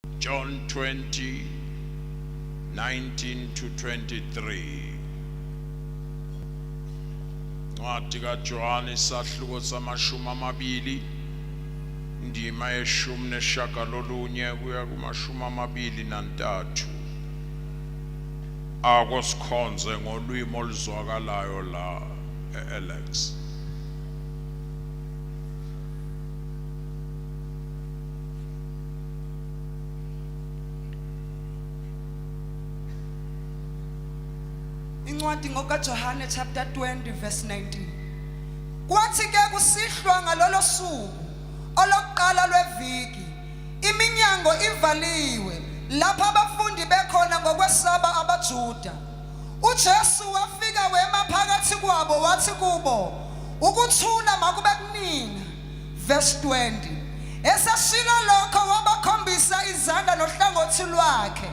John 20, 19 to 23. Ncwadi kaJohane isahluko samashumi amabili indima yeshumi neshagalolunye kuya kumashumi amabili nantathu. Akosikhonze ngolwimi oluzwakalayo la Alex. Incwadi ngokaJohane chapter 20 verse 19. Kwathi ke kusihlwa ngalolo suku olokuqala lweviki, iminyango ivaliwe lapho abafundi bekhona ngokwesaba abaJuda. uJesu wafika wema phakathi kwabo wathi kubo, ukuthula makube kunina. Verse 20. Esashilo lokho wabakhombisa izandla nohlangothi lwakhe.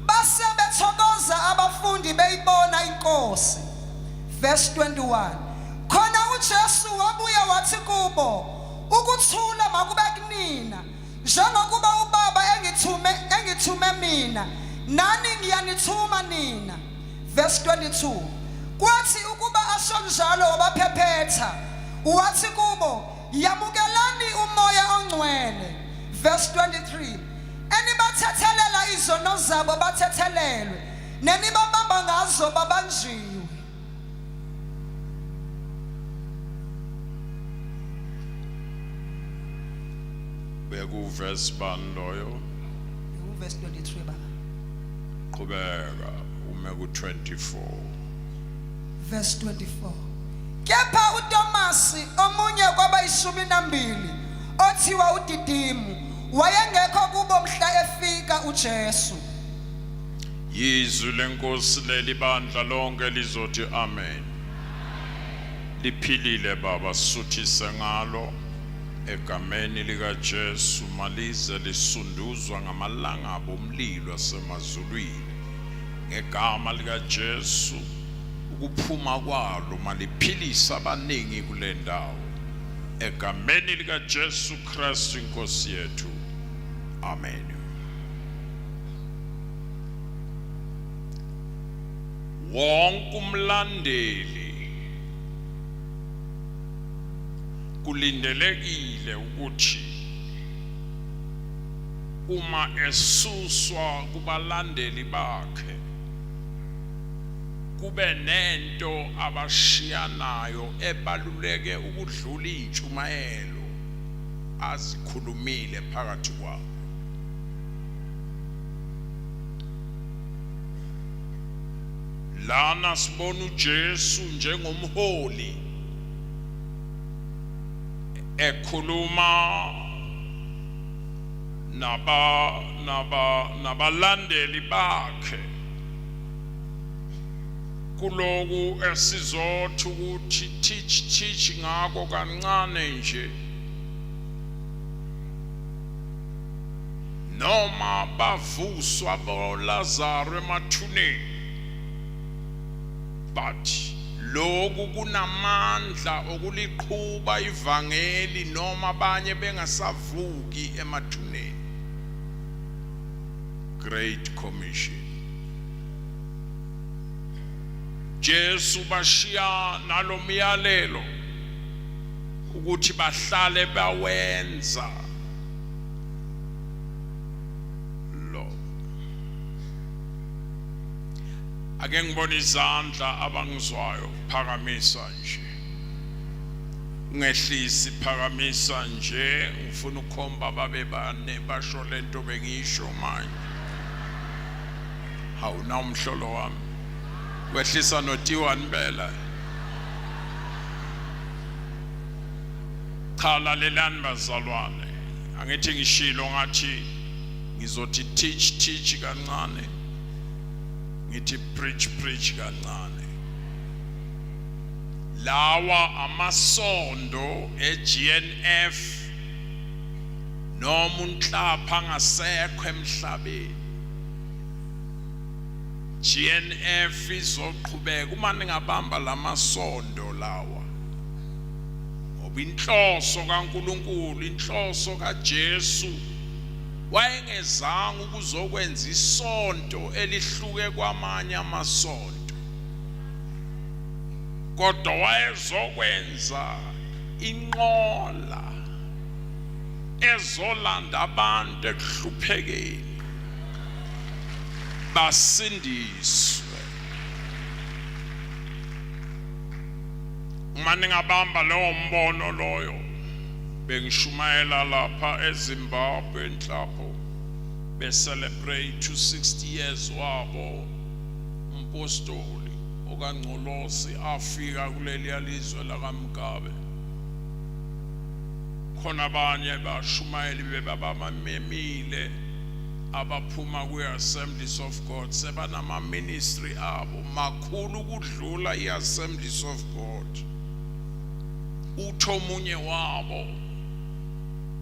Base bethokoza abafundi beyibona inkosi. Verse 21. Khona uJesu wabuya wathi kubo, ukuthula makube kunina, njengokuba uBaba engithume mina, nani ngiyanithuma nina. Verse 22. Kwathi ukuba asho njalo wabaphephetha, wathi kubo, yamukelani umoya ongcwele. Verse 23. Enibathethelela izono zabo bathethelelwe, nenibabamba ngazo babanjiwe. Beku verse bandoyo. Verse 23 baba. Qhubeka ume ku 24. Verse 24. Kepha uTomasi omunye kwabayishumi nambili othiwa uDidimu wayengekho kubo mhla efika uJesu. Yizwi lenkosi leli bandla lonke lizothi amen. Liphilile baba, suthise ngalo egameni likaJesu, malize lisunduzwa ngamalanga bomlilo asemazulwini. Ngegama likaJesu ukuphuma kwalo maliphilisa abaningi kule ndawo. Egameni likaJesu Kristu inkosi yethu. Amen. Wonke umlandeli kulindelekile ukuthi uma esuswa kubalandeli bakhe kube nento abashiyanayo ebaluleke ukudlula intshumayelo azikhulumile phakathi kwabo. Lana sibona uJesu njengomholi ekhuluma nabalandeli bakhe kuloku esizothi ukuthi teach ngako kancane nje, noma bavuswa boLazaro emathuneni, but lokhu kunamandla okuliqhuba ivangeli noma abanye bengasavuki emathuneni. Great Commission. Jesu bashiya nalomyalelo ukuthi bahlale bawenza lo. Ake ngibona izandla abangizwayo, phakamisa nje. Ungehlisi, phakamisa nje. Ufuna ukukhomba babe bane basho lento bengisho manje. Hawu na umhlolo wami. Wehlisa noTiwani bela. Cha lalelani bazalwane. Angithi ngishilo ngathi ngizothi teach kancane. Ngithi preach kancane. Lawa amasondo eGNF noma unhlapha ngasekho emhlabeni. GNF izoqhubeka uma ningabamba lamasondo lawa. Ngoba inhloso kaNkulunkulu, inhloso kaJesu wayengezanga ukuzokwenza isonto elihluke kwamanye amasonto, kodwa wayezokwenza inqola ezolanda abantu ekuhluphekeni basindiswe. Uma ningabamba lowo mbono loyo, bengishumayela lapha eZimbabwe enhlapho be-celebrate 260 years wabo umpostoli okaNgcolosi afika kuleli lizwe lakaMgabe. Khona abanye bashumayeli bebabamemile abaphuma kwi-Assemblies of God sebanama ministry abo makhulu kudlula i-Assemblies of God. Utho omunye wabo,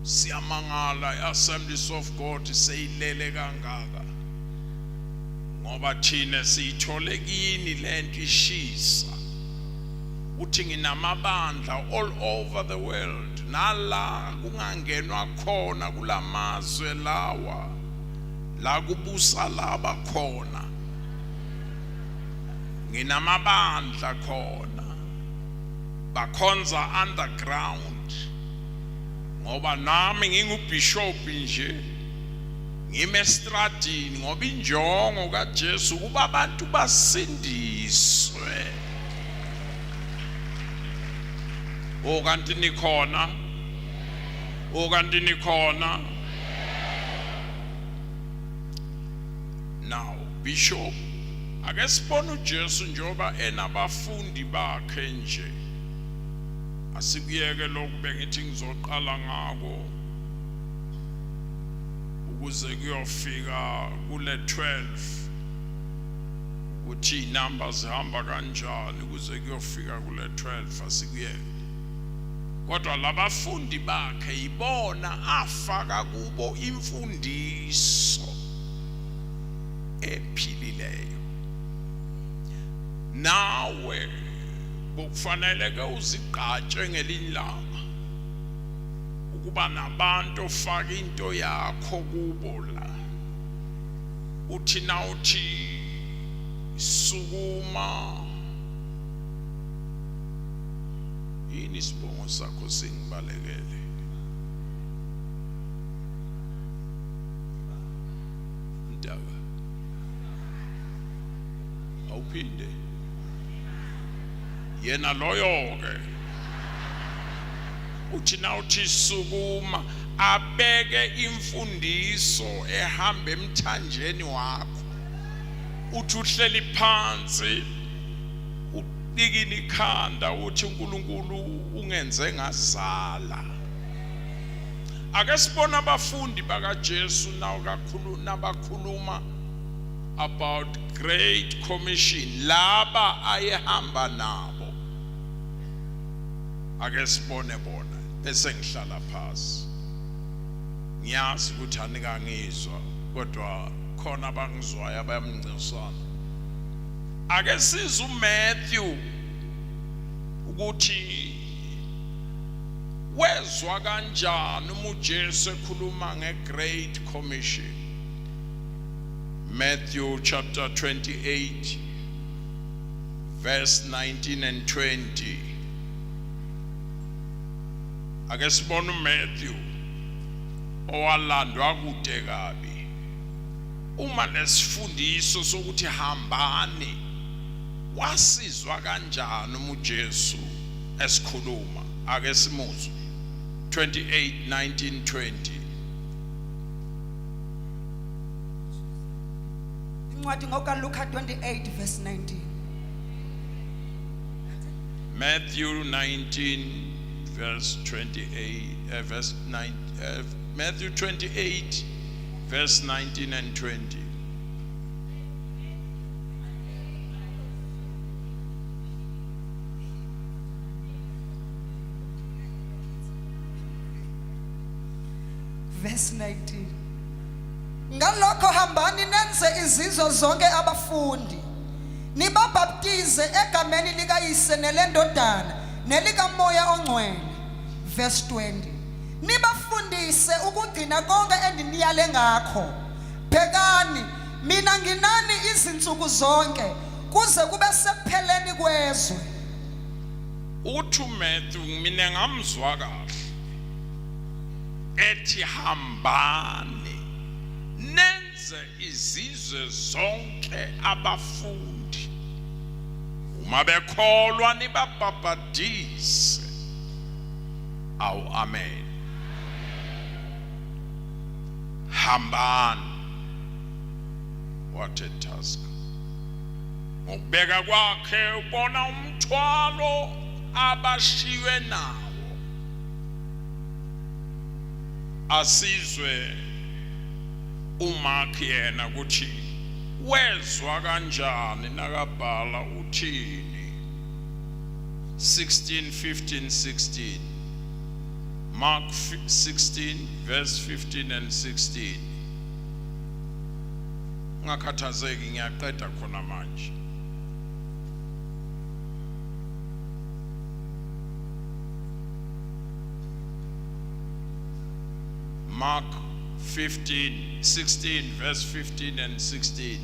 siyamangala i-Assemblies of God seyilele kangaka ngoba thina siyithole kini lento ishisa. Uthi nginamabandla all over the world, nala kungangenwa khona kulamazwe lawa la kubusa laba khona, nginamabandla khona, bakhonza underground ngoba nami ngingubishop nje, ngime estradini ngoba injongo kaJesu kuba abantu basindiswe. Okanti nikhona, okanti nikhona. Now bishop ake sibone uJesu njoba enabafundi bakhe nje, asikuyeke lokhu bengithi ngizoqala ngako ukuze kuyofika kule 12 ukuthi numbers zihamba kanjani ukuze kuyofika kule 12 asikuyeke. Kodwa labafundi bakhe ibona afaka kubo imfundiso ephilileyo. Nawe kufanele ke uzigqatshe ngelilanga ukuba nabantu ofaka into yakho kubo la. Uthi na uthi sukuma yini isibongo sakho singibalekele. Ndaba awuphinde yena loyo ke uthi na uthi sukuma abeke imfundiso ehamba emthanjeni wakho. Uthi uhleli phansi udikini ikhanda uthi uNkulunkulu ungenze ngasala. Ake sibona abafundi bakaJesu nawo kakhulu nabakhuluma about Great Commission laba ayehamba nabo. Ake sibone bona bese ngihlala phansi. Ngiyazi ukuthi anikangizwa kodwa khona abangizwayo abayamncintisana. Ake size uMatthew ukuthi wezwa kanjani uJesu ekhuluma ngeGreat Commission. Matthew chapter 28 verse 19 and 20. Ake sibone uMatthew owalandwa kude kabi uma lesifundiso sokuthi hambani. Wasizwa kanjani uJesu esikhuluma? Ake simuzwe 28 19 20. Incwadi ngokaLuka 28 verse 19. Matthew 19 verse 28 verse 9 Matthew 28 verse 19 and 20. Verse 19. Ngalokho hambani nenze izizwe zonke abafundi, nibabhaptize egameni likaYise nelendodana nelikaMoya oNgcwele. Verse 20. nibafundise ukugcina konke endiniyale ngakho. Bhekani, mina nginani izinsuku zonke kuze kube sekupheleni kwezwe. uMatthew mina ngamzwa kahle ethi hambani nenze izizwe zonke abafundi, uma bekholwa nibabhaphatise. Awu amen. Hambani, what a task. Ngokubeka kwakhe ubona umthwalo abashiwe nawo, asizwe uMark yena ukuthi wezwa kanjani nakabhala uthini. 16, 15, 16. Mark 16 verse 15 and 16. Ngakhathazeki, ngiyaqeda khona manje. Mark 15, 16 verse 15 and 16.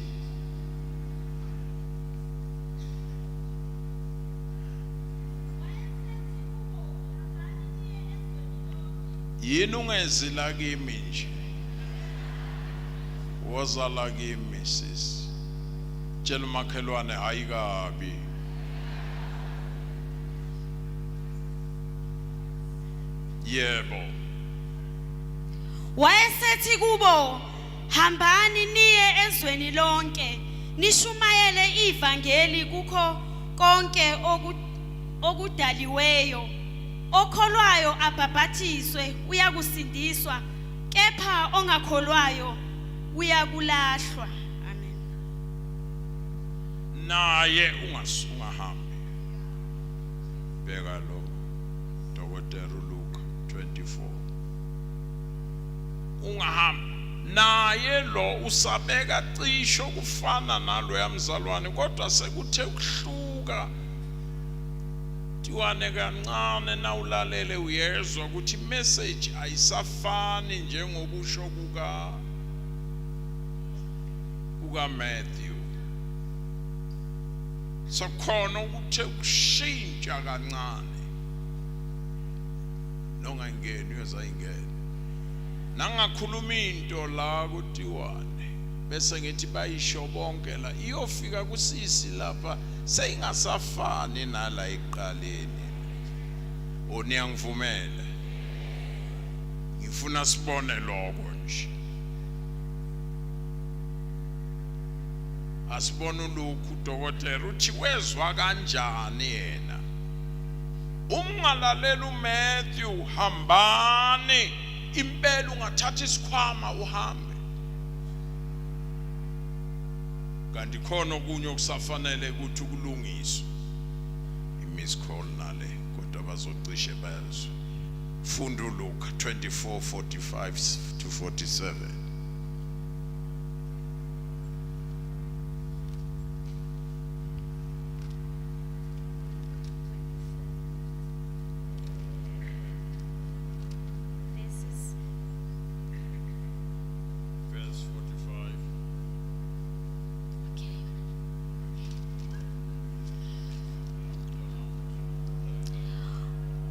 Yini ungezila kimi nje? Wozala kimi sis. Tshela umakhelwane hayi kabi. Yebo. Wayesethi kubo, hambani niye ezweni lonke, nishumayele ivangeli kukho konke okudaliweyo. Okholwayo abhaphathiswe uyakusindiswa, kepha ongakholwayo uyakulahlwa. Amen. Naye ungahambi. Bheka lo Dr. Luke 24. Ungahambi naye lo usabeka cisho kufana nalo yamzalwane, kodwa sekuthe ukuhluka. Tiwane kancane nawulalele uyezwa ukuthi message ayisafani njengokusho kuka Matthew. So khona ukuthe ukushintsha kancane. Nongangeni uyozayingena. Nangakhuluma into la kutiwane bese ngithi bayisho bonke la iyofika kusisi lapha seyingasafani nala eqaleni. Oniyangivumela, ngifuna sibone lokho nje. Asibone lokhu dokotela uthi wezwa kanjani yena. Ungalalela uMatthew, hambani impela, ungathatha isikhwama uhambe. Kanti khona okunye okusafanele ukuthi kulungiswe. I-miss call nale kodwa bazocishe bezwe. Funda uLuka 24:45 to 47. Verse 45.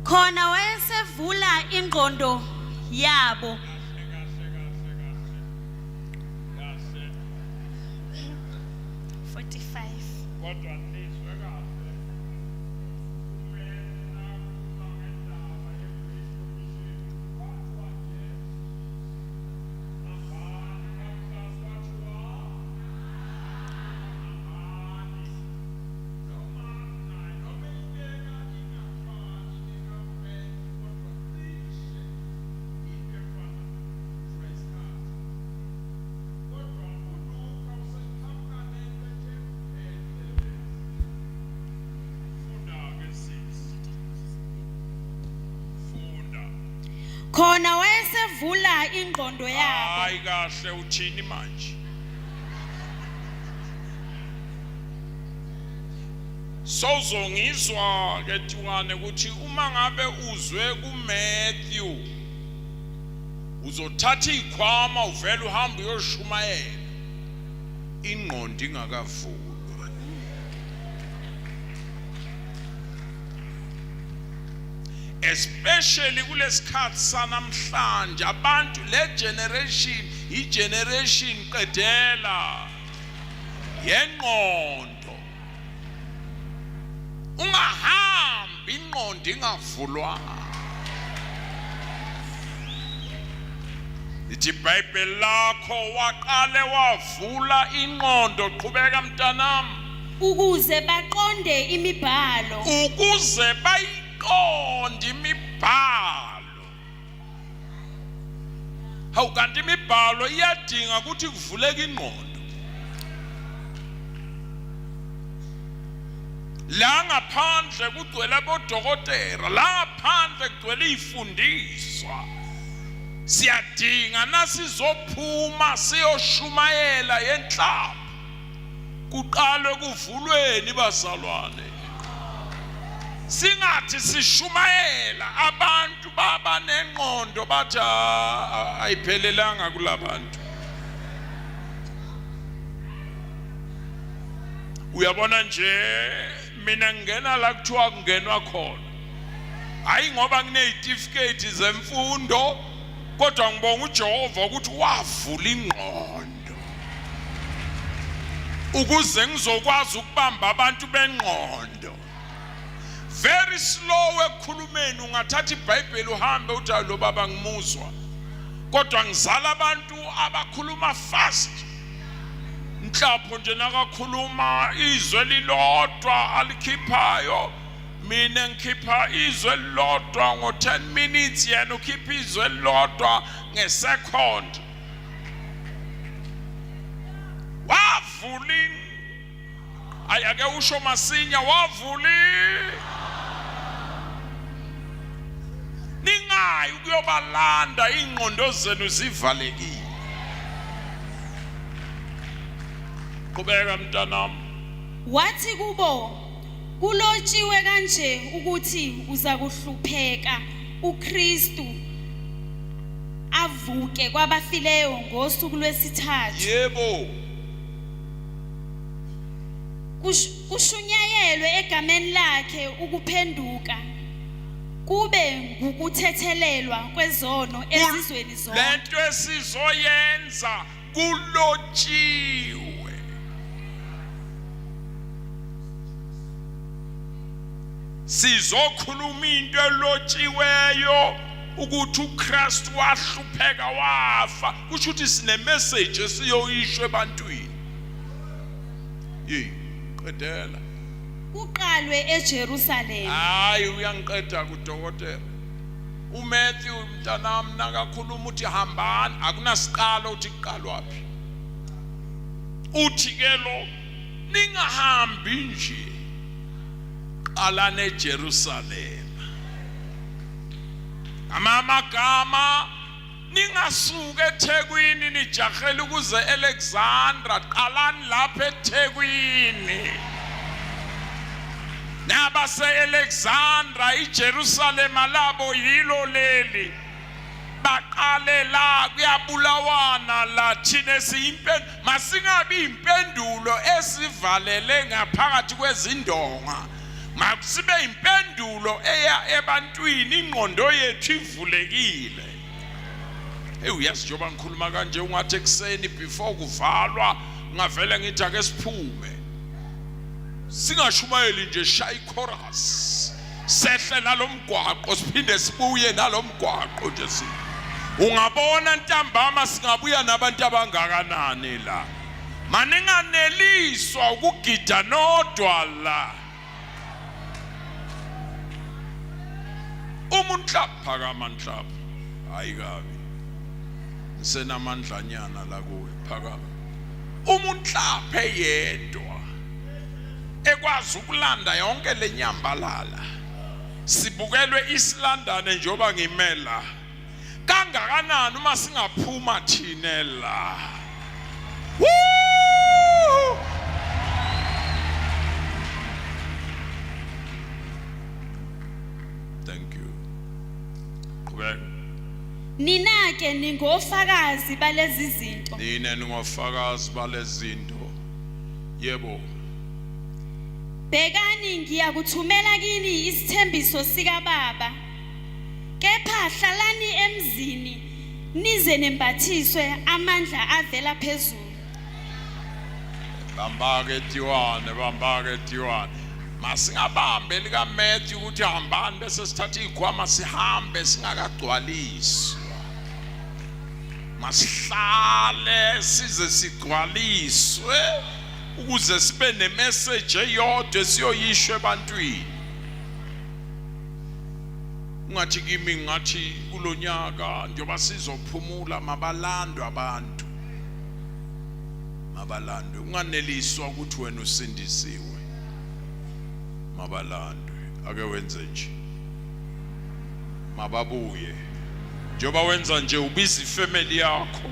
Khona wayesevula ingqondo yabo. 45. Kodwa nizwe kahle. Khona wayesevula ingqondo yabo. Hayi kahle uthini manje? Sozongizwa ke Tiwane ukuthi uma ngabe uzwe kuMatthew uzothatha ikhwama uvela uhambe uyoshumayela ingqondo ingakavulwa. Especially kulesikhathi sanamhlanje abantu le generation i-generation qedela yengqondo. Ungahambi ingqondo ingavulwanga. Ithi iBhayibheli lakho waqale wavula ingqondo, qhubeka mntanami, ukuze baqonde imibhalo. ukuze bayiqonde imibhalo. Hawu kanti imibhalo iyadinga ukuthi kuvuleke ingqondo. La ngaphandle kugcwele bodokotela, la ngaphandle kugcwele izifundiswa. Siyadinga nasizophuma siyoshumayela yenhlaba kuqalwe kuvulweni bazalwane. Singathi sishumayela abantu baba nengqondo bathi ayiphelelanga kulabantu. Uyabona nje mina ngena la kuthiwa kungenwa khona, hayi ngoba ngine-certificate zemfundo, kodwa ngibonga uJehova ukuthi wavula ingqondo ukuze ngizokwazi ukubamba abantu bengqondo. Very slow ekukhulumeni, ungathatha iBhayibheli uhambe uthi lo baba ngimuzwa, kodwa ngizala abantu abakhuluma fast. Mhlapho nje nakakhuluma izwe lilodwa alikhiphayo, mina ngikhipha izwe elilodwa ngo-10 minutes, yena ukhipha izwe elilodwa ngesecond. Wavuli, ayake usho masinya, wavuli. Ningayi ukuyobalanda ingqondo zenu zivalekile. Qhubeka mntanami. Wathi kubo, kulotshiwe kanje ukuthi uza kuhlupheka uKristu avuke kwabafileyo ngosuku lwesithathu. Yebo. Kushunyayelwe egameni lakhe ukuphenduka kube ngukuthethelelwa kwezono ezizweni zonke. Lento esizoyenza kulotshiwe. Sizokhuluma into elotshiweyo ukuthi uKristu wahlupheka wafa, kusho ukuthi sine message esiyoyisho ebantwini. Qedela. Uqalwe eJerusalem. Hayi uyangiqeda kudokotela. uMatthew mntanami nakakhuluma uthi hambani, akunasiqalo uthi kuqalwapi. Uthi ke lo ningahambi nje, qalane eJerusalem. Amagama ningasuke eThekwini nijahela ukuze Alexandra, qalani lapha eThekwini. Nabase Alexandra iJerusalem labo yilo leli. Baqale la kuyabulawana la thina siyimpendulo, masingabi impendulo esivalele ngaphakathi kwezindonga. Masibe impendulo eya ebantwini, ingqondo yethu ivulekile. Uyazi njengoba ngikhuluma kanje ungathi ekseni before kuvalwa ngavele ngithi ake siphume. Singashumayeli nje shaya ichorus. Sehle nalomgwaqo siphinde sibuye nalomgwaqo nje si. Ungabona ntambama singabuya nabantu abangakanani la. Maninganeliswa ukugida nodwa la. Umuntu phakama nhlapha. Hayi kabi. Senamandlanyana la kuwe phakama. Umuntu laphe yedwa ekwazi ukulanda yonke lenyambalala. Sibukelwe isilandane njoba ngimela. Kangakanani uma singaphuma thina la. Woo! Thank you. Qhubeka. Nina ke ningofakazi balezi zinto. nine ningofakazi balezinto. Yebo. Bhekani ngiyakuthumela kini isithembiso sika Baba. Kepha hlalani emzini nize nembathiswe amandla avela phezulu. Bambake Tiwane. Masingabambe lika Matthew ukuthi hambani bese sithatha ikhwama sihambe singakagcwaliswa. Masihlale size sigcwaliswe ukuze sibe nemessage eyodwa siyoyishwe ebantwini. Ungathi kimi ngathi kulonyaka njengoba sizophumula mabalandwe abantu. Mabalandwe unganeliswa ukuthi wena usindisiwe. Mabalandwe ake wenze nje. Mababuye. Njengoba wenza nje ubiza ifamily yakho.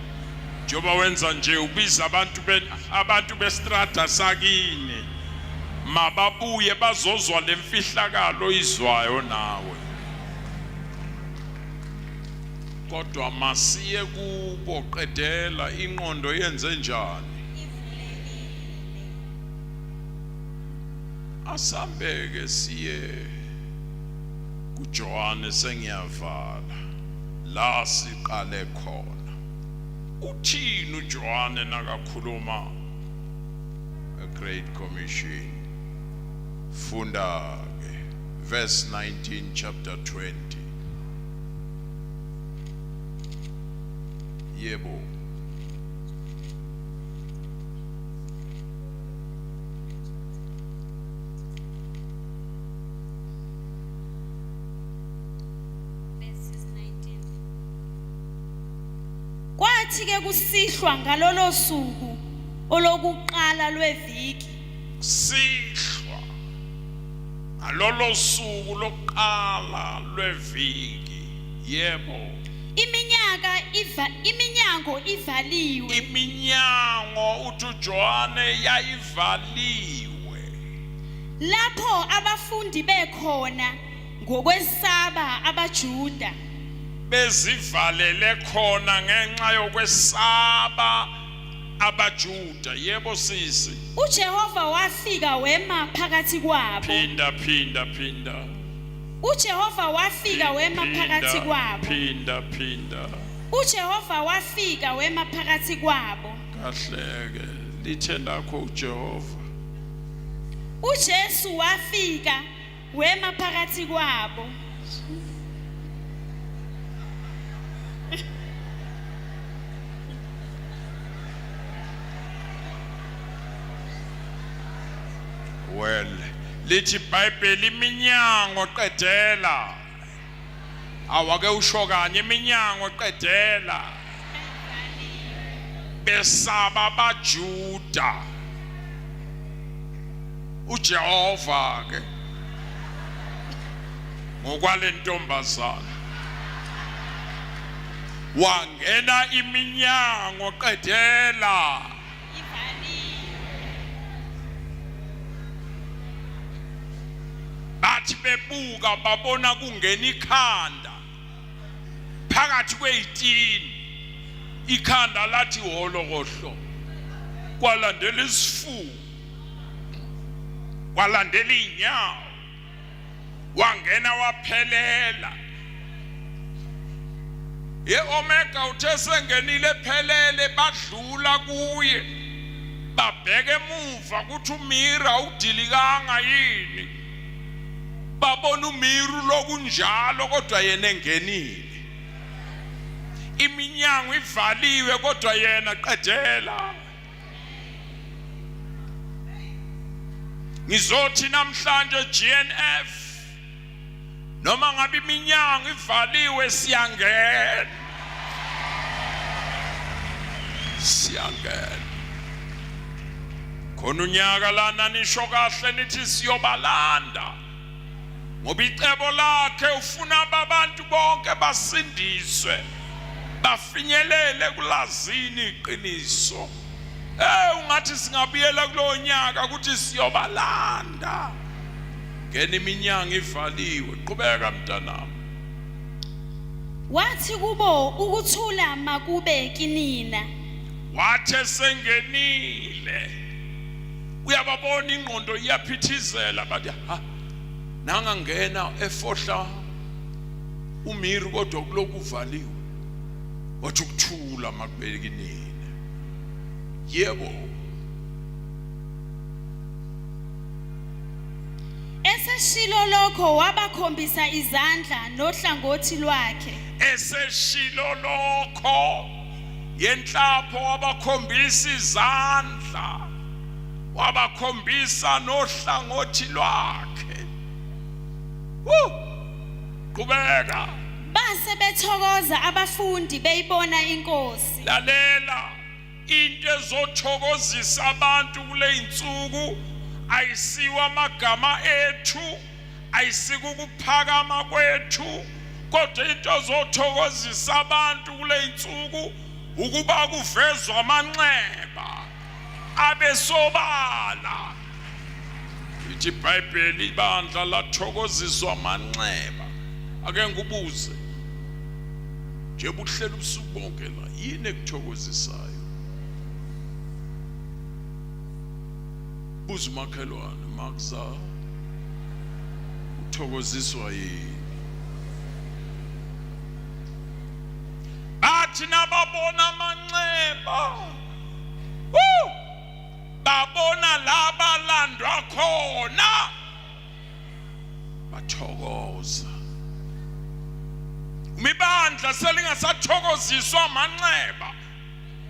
Njengoba wenza nje ubiza abantu bestrata sakini. Mababuye bazozwa lemfihlakalo izwayo nawe. Kodwa masiye kubo qedela inqondo yenze njani? Asambeke siye kuJohane sengiyavala la siqale khona. Uthini uJohane nakakhuluma a Great Commission? Funda ke verse 19 chapter 20. Yebo. Kwathi ke kusihlwa ngalolo suku olokuqala lweviki. Sihlwa ngalolo suku lokuqala lweviki. Yebo. Iminyango ivaliwe. Iminyango uJohane yayivaliwe. Lapho abafundi bekhona ngokwesaba abaJuda. Bezivalele khona ngenxa yokwesaba abaJuda. Yebo sisi. uJehova wafika wema phakathi kwabo. Phinda. uJehova wafika wema phakathi kwabo. Phinda. uJehova wafika wema phakathi kwabo. Kahleke lithe lakho uJehova. uJesu wafika wema phakathi kwabo. Well, lithi iBhayibheli iminyango qedela. Awake usho kanye iminyango qedela. Besaba abaJuda. uJehova ke ngokwale ntombazana wangena iminyango qedela. Bathi bebuka babona kungena ikhanda phakathi kwe18. Ikhanda lathi holokohlo. Kwalandela isifuba. Kwalandela inyawo. Wangena waphelela. Omega uthe sengenile phelele badlula kuye. Babheke emuva ukuthi uMira udilikanga yini. Babona uMiru lokunjalo kodwa yena engenile. Iminyango ivaliwe kodwa yena qedela. Ngizothi namhlanje GNF noma ngabe iminyango ivaliwe siyangena. Khona unyaka lana nisho kahle nithi siyobalanda. Ngoba icebo lakhe ufuna abantu bonke basindiswe. Bafinyelele kulazini iqiniso. Ungathi singabuyela kulo nyaka ukuthi siyobalanda. Ngene iminyango ivaliwe. Qhubeka mntanami. wathi kubo ukuthula makube kinina. Wathe sengenile uyababona ingqondo iyaphithizela bathi ha nanga ngena efohla umiri kodwa kuloku uvaliwe wathi ukuthula makube kinina. Yebo, Eseshilo lokho wabakhombisa izandla nohlangothi lwakhe. eseshilo lokho yenhlapho wabakhombisa izandla wabakhombisa nohlangothi lwakhe. Qhubeka. Base bethokoza abafundi beyibona inkosi. Lalela, into ezothokozisa abantu kule insuku ayisiwa amagama ethu, ayisikukuphakama kwethu, kodwa into ezothokozisa abantu kule insuku ukuba kuvezwa amanxeba abesobala. Ithi iBhayibheli ibandla lathokoziswa amanxeba. Ake ngikubuze nje buhlela ubusuku bonke la yini ekuthokozisayo? Buza umakhelwane Makza uthokoziswa yini? Bathi nababona amanxeba babona laba landwa khona bathokoza. Mibandla selingasathokoziswa amanxeba,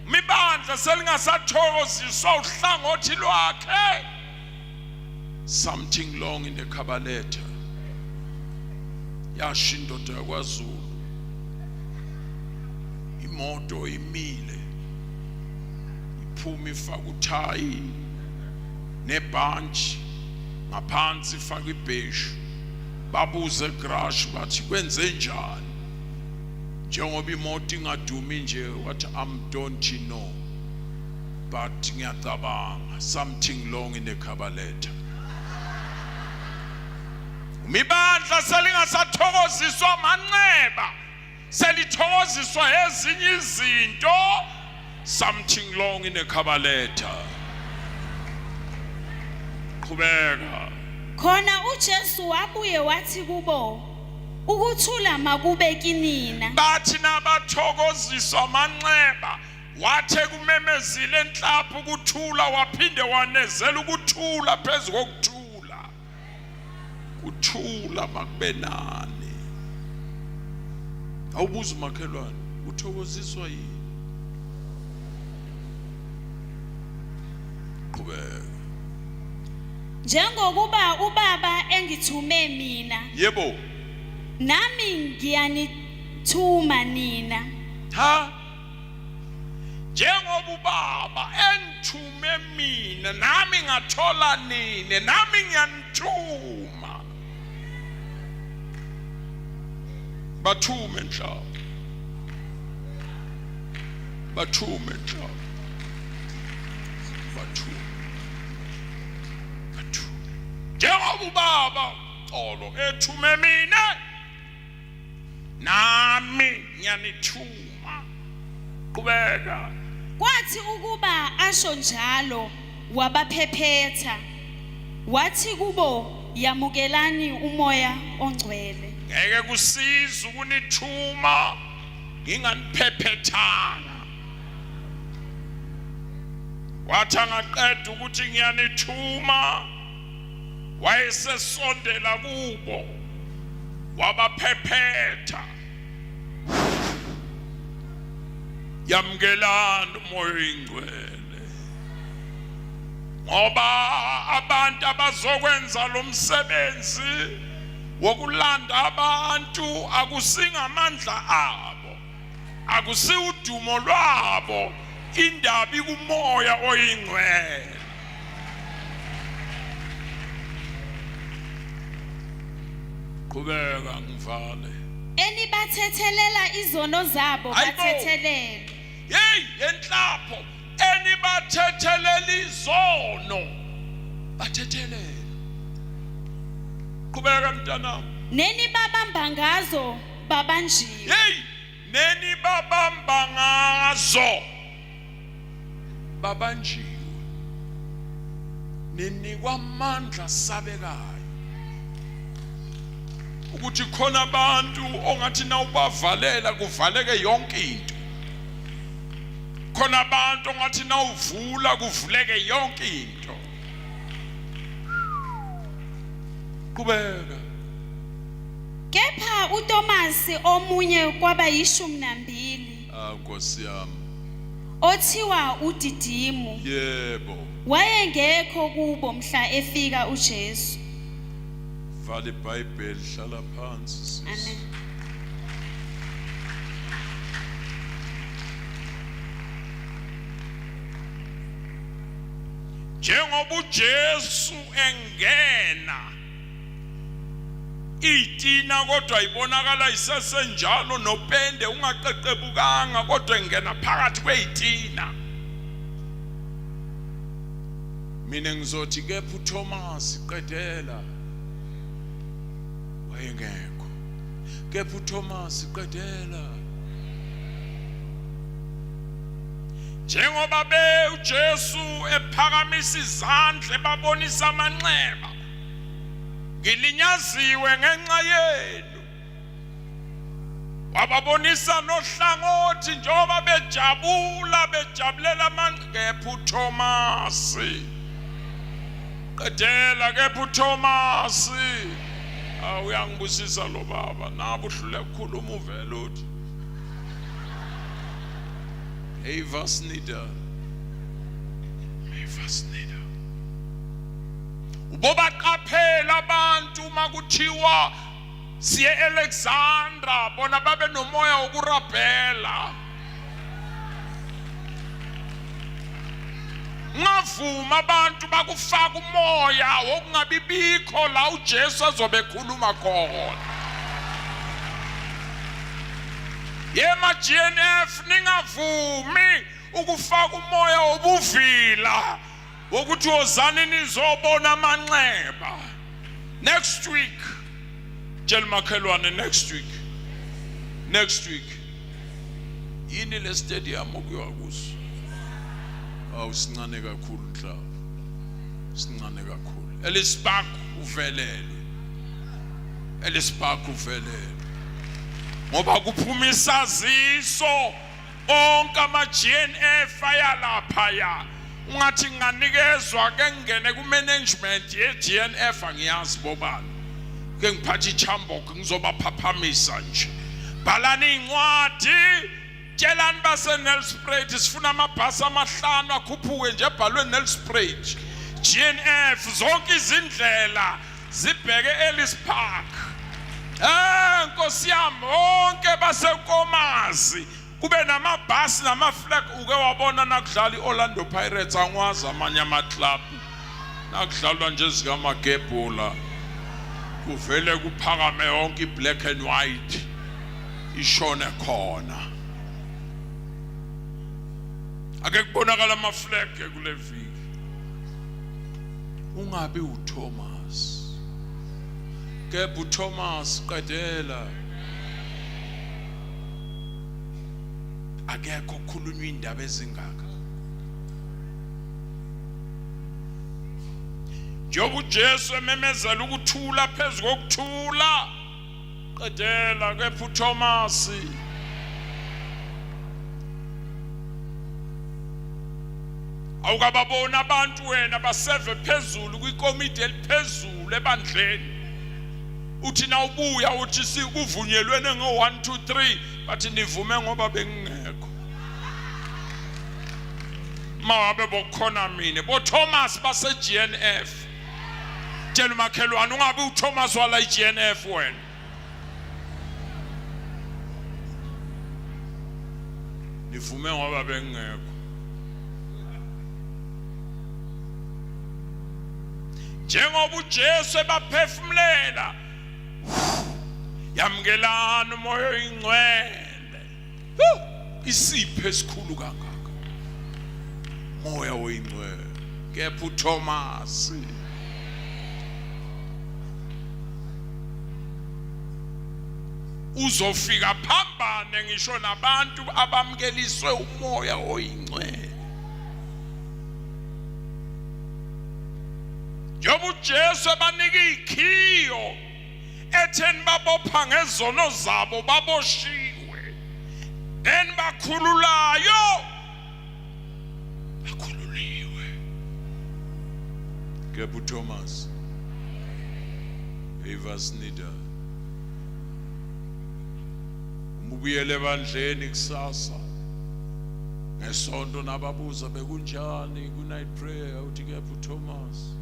mibandla selingasathokoziswa uhlangothi lwakhe. Something long in the Kabbaletha yasho indoda yakwaZulu, imoto imile iphuma ifaka uthayi nebhanji ngaphansi ifaka ibheshu. Babuze egrash bathi kwenze njani njengoba imoto ingadumi nje? Wathi don't know but ngiyacabanga something long in the Kabbaletha. Mibandla selingasathokoziswa amanxeba, selithokoziswa ezinye izinto. Something long in the Kabbaletha. Qhubeka. Khona uJesu wabuye wathi kubo ukuthula makube kinina. Bathi nabathokoziswa amanxeba wathe kumemezile enhlapho ukuthula, waphinde wanezela ukuthula phezu kokuthula. Kuthula makube nani. Awubuza umakhelwane uthokoziswa yini? Qhubeka. Njengokuba ubaba engithume mina, Yebo, nami ngiyanithuma nina. ha njengoba ubaba engithume mina nami ngathola nini, nami ngiyanithuma. Bathume enhlaba, bathume enhlaba, bathume. Njengoba ubaba xolo ethume mina nami ngiyanithuma. Qhubeka. Kwathi ukuba asho njalo wabaphephetha, wathi kubo yamukelani umoya ongcwele. Ngeke kusiza ukunithuma nginganiphephethanga. Wathi angaqeda ukuthi ngiyanithuma wayesesondela kubo wabaphephetha. Yamukelani umoya oyingcwele, ngoba abantu abazokwenza lo msebenzi wokulanda abantu akusingamandla abo, akusiudumo lwabo, indaba ikumoya oyingcwele. Qhubeka ngivale. Enibathethelela izono zabo bathethelela. Hey, enhlapho enibathethelela izono bathethelela. Qhubeka mntanami. Neni babamba ngazo babanjiwe. Hey, neni babamba ngazo babanjiwe ninikwa amandla sabekayo ukuthi khona abantu ongathi na ubavalela kuvaleke yonke into, khona abantu ongathi na uvula kuvuleke yonke into. Qhubeka. Kepha uThomas omunye kwabayishumi Nkosi yami. othiwa uDidimu Yebo. wayengekho kubo mhla efika uJesu. Vala iBhayibheli, hlala phansi. Amen. Njengoba uJesu engena itina kodwa ibonakala isesenjalo nopende ungaqeqebukanga kodwa engena phakathi kweyitina. Mina ngizothi kepha uThomas qedela wayengekho, kepha uThomas qedela. Njengoba uJesu ephakamisa izandla babonisa amanxeba, ngilinyaziwe ngenxa yenu, wababonisa nohlangothi njengoba bejabulela kepha uThomas qedela, kepha uThomas. Uyangibusisa lo baba, nabo uhlule ukukhuluma uvela uthi hey vasnida ubobaqaphela abantu makuthiwa siye Alexandra bona babe nomoya wokurabhela. Ngavuma abantu bakufaka umoya wokungabibikho la uJesu azobe ekhuluma khona. Yema GNF ningavumi ukufaka umoya wobuvila wokuthi ozani nizobona amanxeba. Next week tshela makhelwane, next week yini le stadium okuyiwa kuso? Sincane kakhulu Nhlaba, sincane kakhulu. Ellispark uvelele ngoba kuphuma isaziso onke ama-GNF ayalaphaya. Ungathi nganikezwa ke ngene ku-management ye-GNF angiyazi bobani, ke ngiphatha iChambok ngizobaphaphamisa nje. Bhalani incwadi, tshelani base-Nelspruit sifuna amabhasi amahlanu akhuphuke nje ebhalwe Nelspruit. GNF zonke izindlela zibheke Ellispark. Nkosi yami, onke baseNkomazi kube namabhasi namaflag. Uke wabona nakudlala iOrlando Pirates, angwazi amanye amaclub nakudlalwa nje zikamagebhula kuvele kuphakame yonke black and white ishone khona. Ake kubonakala amaflag kule viki. Ungabi uThomas, kepha uThomas qedela. Akekho khulunywa indaba ezingaka. Njengoba uJesu ememezela ukuthula phezu kokuthula, qedela, kepha uThomas. Awukababona abantu wena baseve phezulu kwikomiti eliphezulu ebandleni. Uthi na ubuya uthi sikuvunyelwene ngo1 2 3 bathi nivume ngoba bengingekho. Mawabe bokhona mina boThomas base-GNF. Tshela umakhelwane ungabe uThomas wala iGNF wena. Nivume ngoba bengingekho. Njengoba uJesu ebaphefumulela, yamkelana umoya oyingcwele. Isipho esikhulu kangaka moya oyingcwele, kepha uThomas. uzofika phambane ngisho nabantu abamkeliswe umoya oyingcwele. Njengoba uJesu ebanika ikhiyo etheni babopha ngezono zabo baboshiwe, bakhululayo bakhululiwe. Kebu Thomas evasnida ubuyele bandleni kusasa ngesonto nababuza bekunjani ku night prayer, uthi Kebu Thomas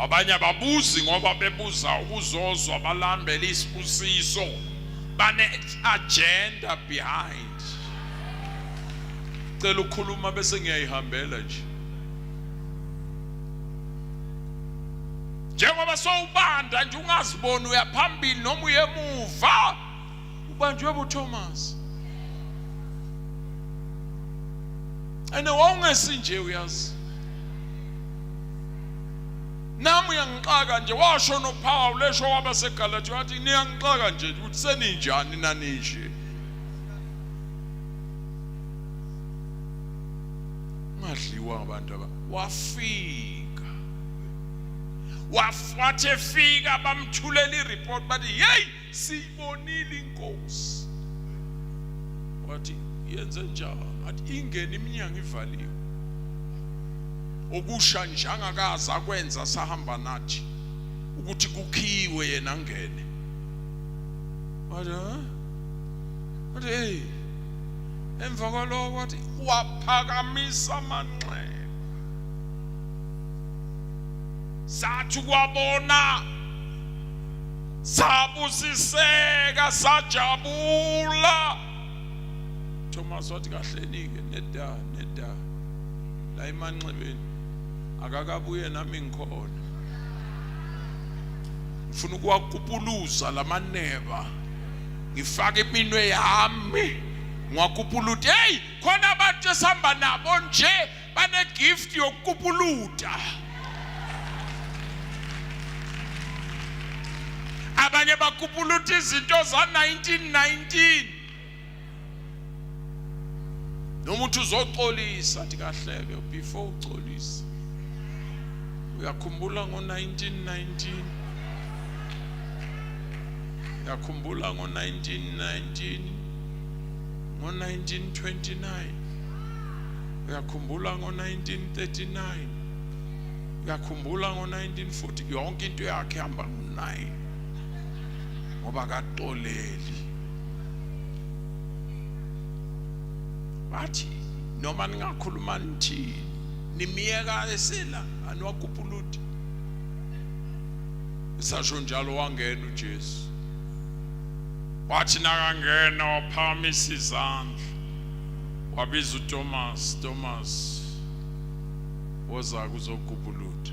abanye ababuzi ngoba bebuza ukuzozwa balambela isibusiso, bane agenda behind. Cela ukukhuluma bese ngiyayihambela nje. Njengoba sowubanda nje ungaziboni uyaphambili noma uyemuva, ubanjwe buThomas. Ene wawungesinje uyazi. Nami uyangixaka nje, washo noPaul lesho wabaseGalatia wathi niyangixaka nje ukuthi seninjani nanishe. Ngadliwa abantu wafika. Wathi efika bamthulela ireport bathi hey siyibonile inkosi. Wathi yenze njani? Athi ingene iminyango ivaliwe. Okusha njengakaza akwenza sahamba nathi ukuthi kukhiwe yena ngene. Wathi hey emva kwalokho wathi waphakamisa amanxeba. Sathi kwabona sabusiseka sajabula. Thomas wathi kahlenike neda la emanxebeni akakabuye nami ngikhona. Ngifuna ukuwakupuluza lamaneba ngifake iminwe yami ngwakupuluta. Hey khona abantu esihamba nabo nje bane gift yokupuluta. Abanye bakupuluta izinto za 1919. Nomuntu uzoxolisa athi kahleke before uxolisa. Uyakhumbula ngo1919? Uyakhumbula ngo1919? Ngo1929? Uyakhumbula ngo1939? Uyakhumbula ngo1940? Yonke into yakhe ihamba ngo9 ngoba kaxoleli. Bathi noma ningakhuluma nithini nimiyeka esela anwakupuluti. Isasho njalo wangena uJesu. Wathi nakangena waphakamisa izandla wabiza uThomas. Thomas woza kuzokupuluta.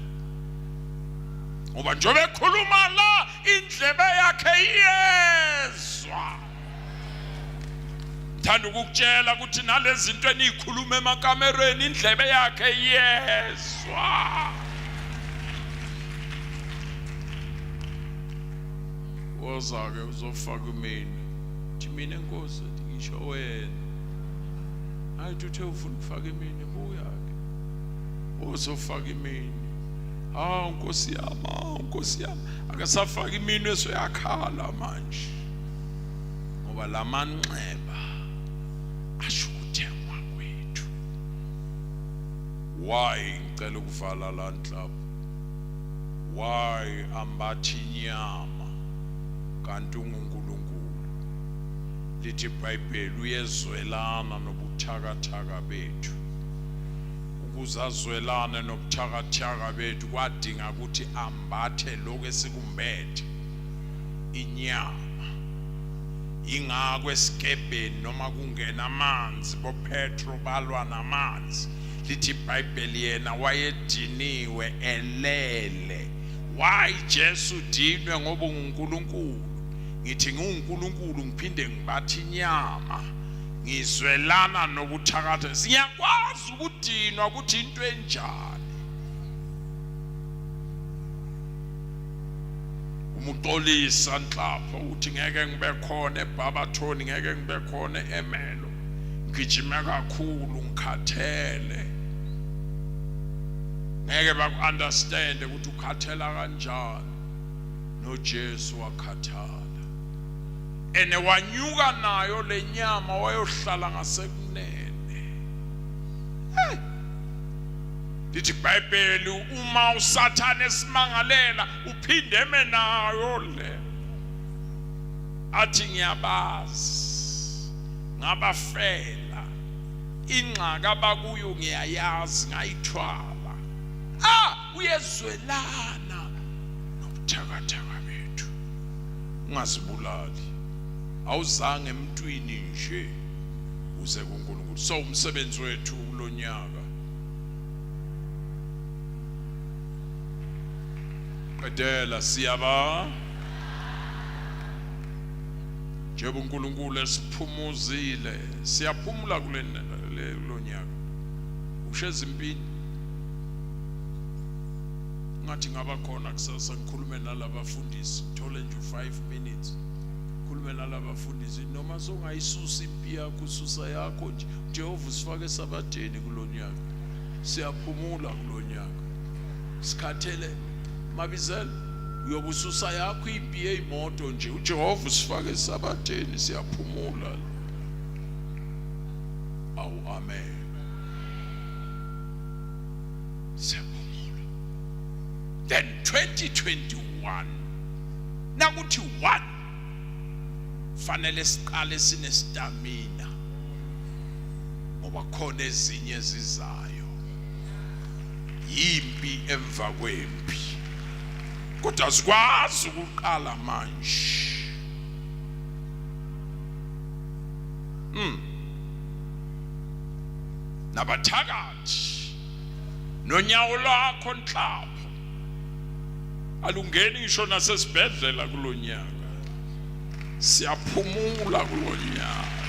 Ngoba njobe ekhuluma la indlebe yakhe iyezwa. Thanda ukukutshela ukuthi nalezi zinto enikhuluma emakamereni indlebe yakhe yezwa. Woza ke uzofaka mina. Thi mina enkosi ngisho wena. Ayithi uthe ufuna ukufaka mina buya ke. Uzofaka mina. Nkosi yami, Nkosi yami. Akasafaka iminwe esoyakhala manje. Ngoba lamanxeba ashukuthemwa kwethu. Why ngicela ukuvala la nhlapho? Why ambathi inyama kanti unguNkulunkulu? Lithi iBhayibheli uyezwelana nobuthakathaka bethu. Ukuze azwelane nobuthakathaka bethu kwadinga ukuthi ambathe lokho esikumbethe, inyama. Ingakho esikebheni noma kungena amanzi boPetro balwa namanzi. Lithi iBhayibheli yena wayediniwe elele. Why Jesu dinwe ngoba unguNkulunkulu? Ngithi nguNkulunkulu ngiphinde ngibathi inyama. ngizwelana nokuthakatha. Siyakwazi ukudinwa ukuthi into enjani. Umuxolisa Nhlapho uthi ngeke ngibe khona eBabathoni, ngeke ngibe khona eMelo, ngijima kakhulu ngikhathele. Ngeke baku-understand ukuthi ukhathela kanjani. NoJesu wakhathala, ene wanyuka nayo lenyama wayohlala ngasekunene. Lithi iBhayibheli uma uSathane esimangalela uphinde nayo le, athi ngiyabazi ngabafela, ingxaka abakuyo ngiyayazi ngayithwala. Uyezwelana nobuthakathaka bethu. Ungazibulali, awuzange emntwini nje uze kuNkulunkulu. So umsebenzi wethu kulonyaka qedela siyaba njengoba uNkulunkulu esiphumuzile, siyaphumula kulonyaka. Usheza impini ngathi ngaba khona kusasa ngikhulume nalabafundisi, thole nje 5 minutes khulume nalabafundisi. Noma songayisusa impi yakho ususa yakho nje, Jehova usifake esabatheni kulonyaka. Siyaphumula kulonyaka, sikhathele Mabizela uyobususa yakho impi yeimoto nje, uJehova usifake esabatheni, siyaphumula. Awu amen. Then 2021 nakuthi 1 fanele siqale sinestamina, ngoba khona ezinye ezizayo, yimpi emva kwempi, kodwa sikwazi ukuqala manje. Nabathakathi nonyawo lwakho Nhlapho alungeni ngisho nasesibhedlela kulonyaka. Siyaphumula kulonyaka.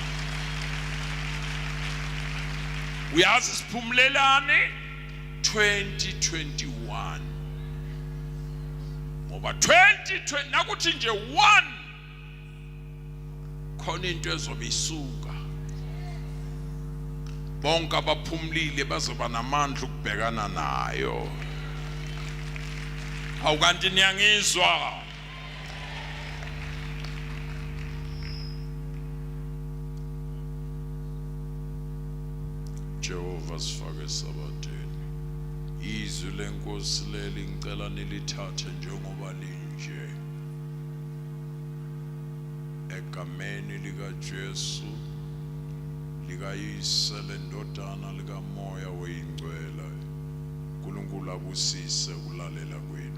Uyazi siphumulelane 2021, ngoba 2020 nakuthi nje 1 khona into ezobe isuka. Bonke abaphumulile bazoba namandla ukubhekana nayo. Awukanti niyangizwa? Jehova sifake esabatheni. Izwi lenkosi leli ngicela nilithathe njengoba linje, egameni likaJesu, likayise lendodana likamoya oyingcwele. uNkulunkulu abusise ukulalela kwenu.